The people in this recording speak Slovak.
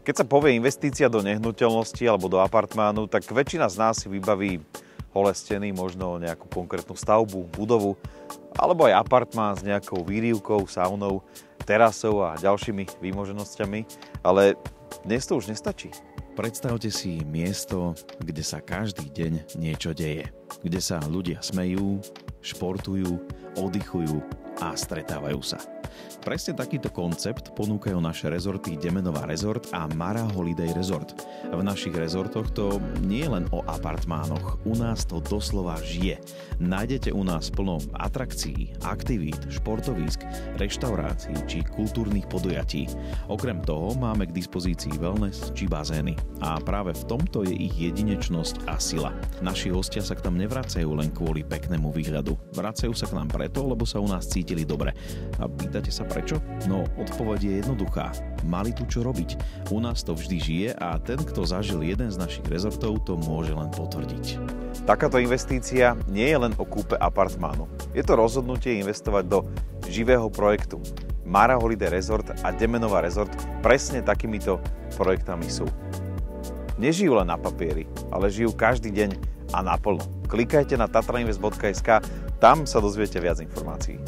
Keď sa povie investícia do nehnuteľnosti alebo do apartmánu, tak väčšina z nás si vybaví holé steny, možno nejakú konkrétnu stavbu, budovu, alebo aj apartmán s nejakou výrivkou, saunou, terasou a ďalšími výmoženosťami, ale dnes to už nestačí. Predstavte si miesto, kde sa každý deň niečo deje. Kde sa ľudia smejú, športujú, oddychujú a stretávajú sa. Presne takýto koncept ponúkajú naše rezorty Demenová rezort a Mara Holiday Resort. V našich rezortoch to nie je len o apartmánoch, u nás to doslova žije. Nájdete u nás plno atrakcií, aktivít, športovísk, reštaurácií či kultúrnych podujatí. Okrem toho máme k dispozícii wellness či bazény. A práve v tomto je ich jedinečnosť a sila. Naši hostia sa k nám nevracajú len kvôli peknému výhľadu. Vracajú sa k nám preto, lebo sa u nás cítili dobre. A pýtate sa prečo? No, odpoveď je jednoduchá. Mali tu čo robiť. U nás to vždy žije a ten, kto zažil jeden z našich rezortov, to môže len potvrdiť. Takáto investícia nie je len o kúpe apartmánu. Je to rozhodnutie investovať do živého projektu. Mara Holiday Resort a Demenová Resort presne takýmito projektami sú. Nežijú len na papieri, ale žijú každý deň a naplno. Klikajte na tatrainvest.sk, tam sa dozviete viac informácií.